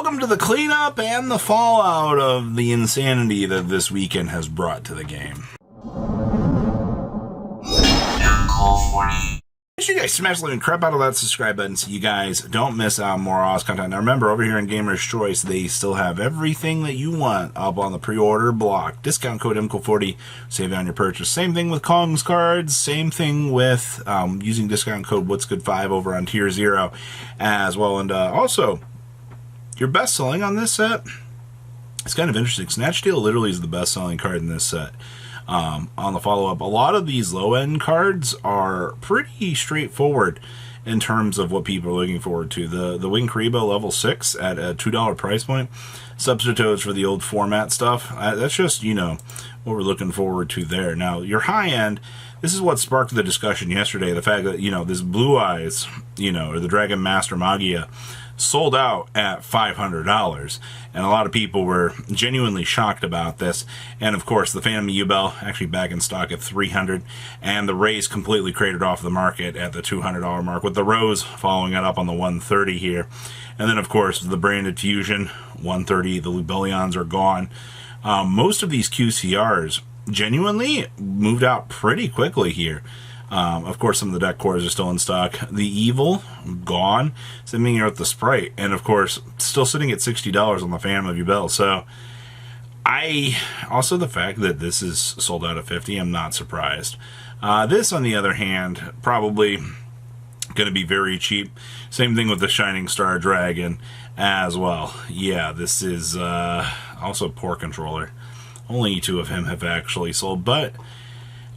welcome to the cleanup and the fallout of the insanity that this weekend has brought to the game. Make sure you guys smash the living crap out of that subscribe button so you guys don't miss out on more awesome content. Now remember, over here in Gamer's Choice, they still have everything that you want up on the pre-order block. Discount code MCO40, save on your purchase. Same thing with Kong's cards. Same thing with using discount code What's Good 5 over on Tier 0 as well. And also, your best selling on this set, it's kind of interesting. Snatch Steal literally is the best selling card in this set. On the follow-up, a lot of these low-end cards are pretty straightforward in terms of what people are looking forward to. The Wing Karibo level 6 at a $2 price point substitutes for the old format stuff. That's just, you know, what we're looking forward to there. Now, your high-end, this is what sparked the discussion yesterday, the fact that, you know, this Blue Eyes, you know, or the Dragon Master Magia, sold out at $500, and a lot of people were genuinely shocked about this. And of course, the Phantom Yubel actually back in stock at $300, and the Rays completely cratered off the market at the $200 mark, with the Rose following it up on the $130 here. And then of course the Branded Fusion $130. The Lubellions are gone. Most of these QCRs genuinely moved out pretty quickly here. Of course, some of the deck cores are still in stock. The Evil, gone. Same thing here with the Sprite. And of course, still sitting at $60 on the Phantom of Yubel. So, also the fact that this is sold out at $50, I'm not surprised. This, on the other hand, probably going to be very cheap. Same thing with the Shining Star Dragon as well. Yeah, this is also poor controller. Only 2 of him have actually sold, but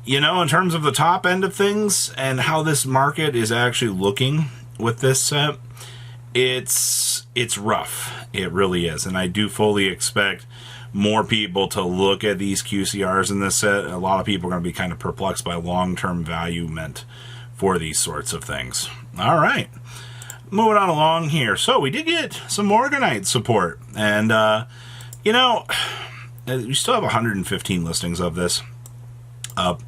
you know, in terms of the top end of things and how this market is actually looking with this set, it's rough. It really is. And I do fully expect more people to look at these QCRs in this set. A lot of people are going to be kind of perplexed by long-term value meant for these sorts of things. All right. Moving on along here. So we did get some Morganite support. And, you know, we still have 115 listings of this up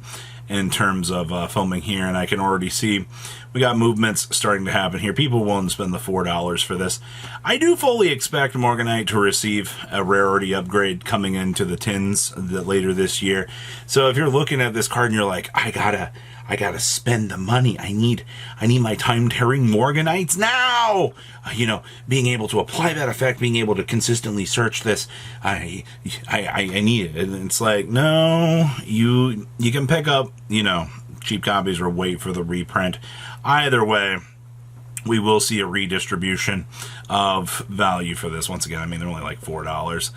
in terms of filming here, and I can already see we got movements starting to happen here. People willing to spend the $4 for this. I do fully expect Morganite to receive a rarity upgrade coming into the tins later this year. So if you're looking at this card and you're like, I gotta spend the money. I need my time-tearing Morganites now. You know, being able to apply that effect, being able to consistently search this, I need it. And it's like, no, you can pick up, you know, cheap copies or wait for the reprint. Either way, we will see a redistribution of value for this. Once again, I mean, they're only like $4.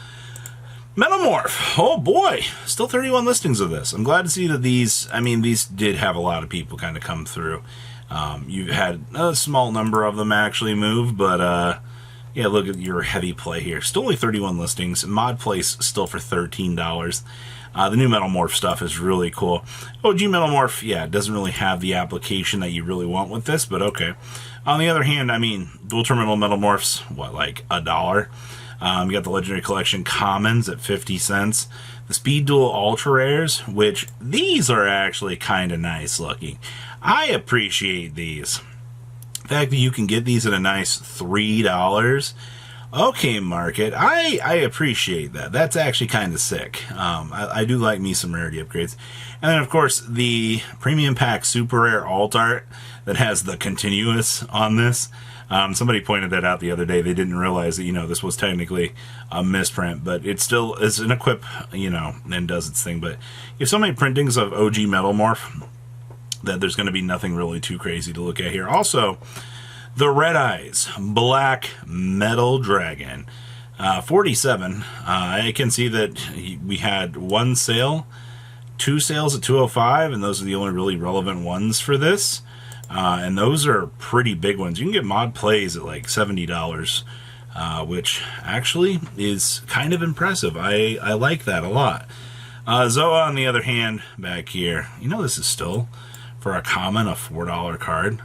Metalmorph, oh boy, still 31 listings of this. I'm glad to see that these did have a lot of people kind of come through. You've had a small number of them actually move, but yeah, look at your heavy play here. Still only 31 listings. Mod Place still for $13. The new Metalmorph stuff is really cool. OG Metalmorph, yeah, it doesn't really have the application that you really want with this, but okay. On the other hand, I mean, dual terminal Metalmorphs, what, like $1? You got the Legendary Collection Commons at 50 cents. The Speed Duel Ultra Rares, which these are actually kind of nice looking. I appreciate these. The fact that you can get these at a nice $3. Okay, market. I appreciate that. That's actually kind of sick. I do like me some rarity upgrades. And then, of course, the Premium Pack Super Rare Alt Art that has the continuous on this. Somebody pointed that out the other day. They didn't realize that, you know, this was technically a misprint, but it still is an equip, you know, and does its thing. But you have so many printings of OG Metalmorph that there's going to be nothing really too crazy to look at here. Also, the Red Eyes Black Metal Dragon, 47. I can see that we had one sale, 2 sales at 205, and those are the only really relevant ones for this. And those are pretty big ones. You can get mod plays at like $70, which actually is kind of impressive. I like that a lot. Zoa, on the other hand, back here, you know, this is still, for a common, a $4 card.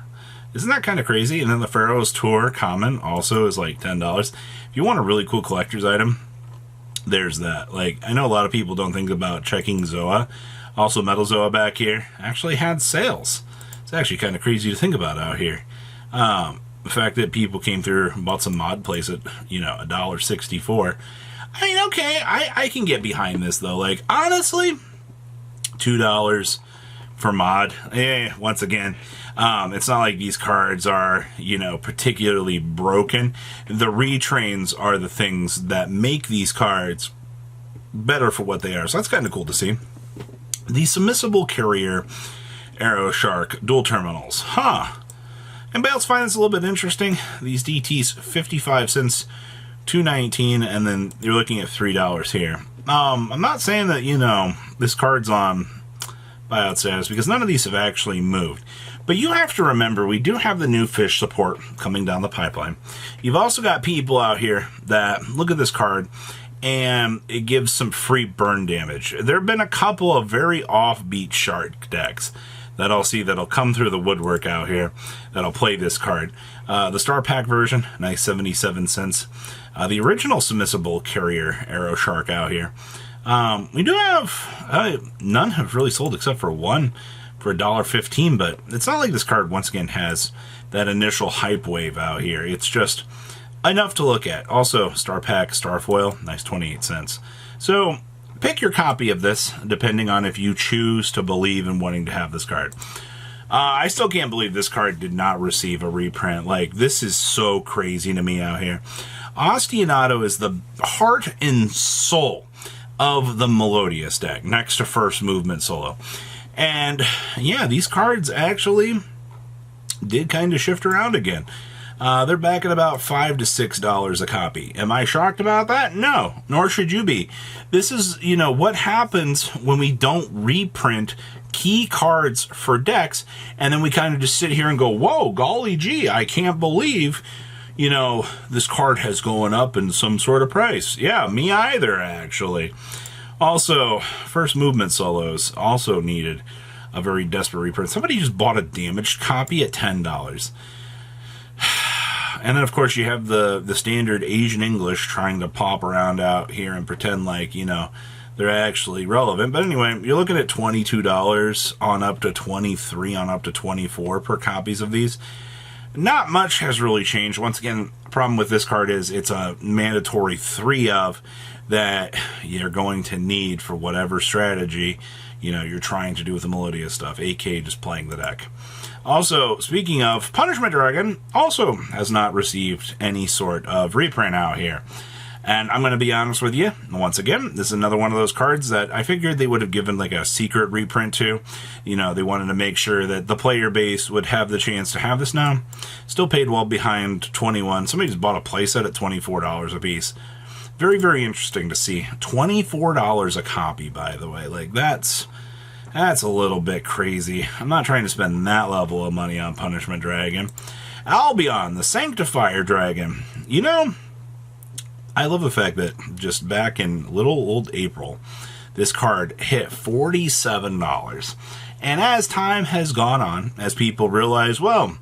Isn't that kind of crazy? And then the Pharaoh's Tour common also is like $10. If you want a really cool collector's item, there's that. Like, I know a lot of people don't think about checking Zoa. Also, Metal Zoa back here actually had sales. It's actually kind of crazy to think about out here. the fact that people came through and bought some mod plays at, $1.64. I mean, okay, I can get behind this, though. Like, honestly, $2 for mod. Once again, it's not like these cards are, particularly broken. The retrains are the things that make these cards better for what they are. So that's kind of cool to see. The Submissible Carrier Aero Shark dual terminals. Anybody else find this a little bit interesting? These DTs, 55 cents, $2.19, and then you're looking at $3 here. I'm not saying that, this card's on buyout status, because none of these have actually moved. But you have to remember, we do have the new fish support coming down the pipeline. You've also got people out here that look at this card, and it gives some free burn damage. There have been a couple of very offbeat shark decks that I'll see that'll come through the woodwork out here that'll play this card. The Star Pack version, nice 77 cents. The original Submissible Carrier Aero Shark out here. We do have, none have really sold except for one for $1.15, but it's not like this card once again has that initial hype wave out here. It's just enough to look at. Also, Star Pack Starfoil, nice 28 cents. So pick your copy of this, depending on if you choose to believe in wanting to have this card. I still can't believe this card did not receive a reprint. Like, this is so crazy to me out here. Ostinato is the heart and soul of the Melodious deck, next to First Movement Solo. And, yeah, these cards actually did kind of shift around again. They're back at about $5 to $6 a copy. Am I shocked about that? No, nor should you be. This is, what happens when we don't reprint key cards for decks, and then we kind of just sit here and go, whoa, golly gee, I can't believe, this card has gone up in some sort of price. Yeah, me either, actually. Also, First Movement Solos also needed a very desperate reprint. Somebody just bought a damaged copy at $10. And then, of course, you have the standard Asian English trying to pop around out here and pretend like, they're actually relevant. But anyway, you're looking at $22 on up to $23 on up to $24 per copies of these. Not much has really changed. Once again, the problem with this card is it's a mandatory 3 of that you're going to need for whatever strategy, you're trying to do with the Melodious stuff, aka just playing the deck. Also, speaking of, Punishment Dragon also has not received any sort of reprint out here. And I'm going to be honest with you, once again, this is another one of those cards that I figured they would have given like a secret reprint to. They wanted to make sure that the player base would have the chance to have this now. Still paid well behind 21. Somebody just bought a playset at $24 a piece. Very, very interesting to see. $24 a copy, by the way. Like, that's a little bit crazy. I'm not trying to spend that level of money on Punishment Dragon. Albion, the Sanctifier Dragon. I love the fact that just back in little old April, this card hit $47. And as time has gone on, as people realize, well,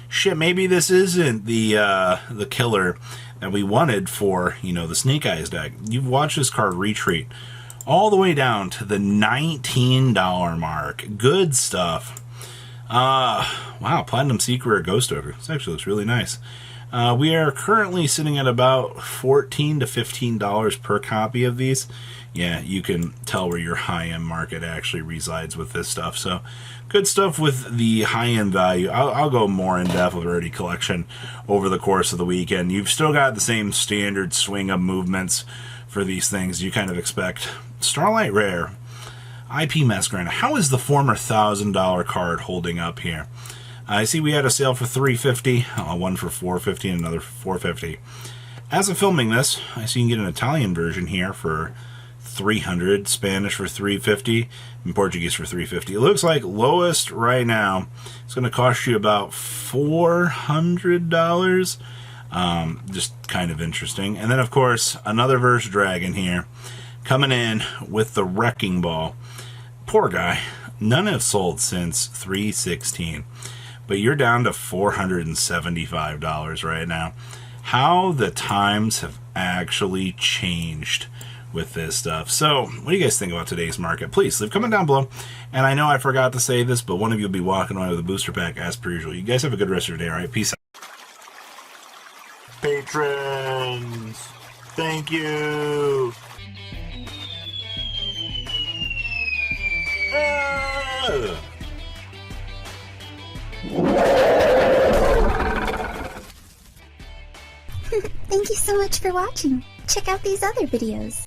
shit, maybe this isn't the killer that we wanted for, the Snake Eyes deck. You've watched this card retreat all the way down to the $19 mark. Good stuff. Wow, Platinum Secret Ghost Ogre. This actually looks really nice. We are currently sitting at about $14 to $15 per copy of these. Yeah, you can tell where your high-end market actually resides with this stuff. So, good stuff with the high-end value. I'll go more in-depth with Rarity Collection over the course of the weekend. You've still got the same standard swing of movements for these things you kind of expect. Starlight Rare, IP Masquerade. How is the former $1,000 card holding up here? I see we had a sale for $350, one for $450, and another for $450. As of filming this, I see you can get an Italian version here for $300, Spanish for $350, and Portuguese for $350. It looks like lowest right now it's going to cost you about $400. Just kind of interesting. And then, of course, another Verse Dragon here coming in with the Wrecking Ball. Poor guy. None have sold since $316. But you're down to $475 right now. How the times have actually changed with this stuff. So, what do you guys think about today's market? Please leave a comment down below. And I know I forgot to say this, but one of you will be walking away with a booster pack as per usual. You guys have a good rest of your day, alright? Peace out. patrons. Thank you. Thank you so much for watching. Check out these other videos.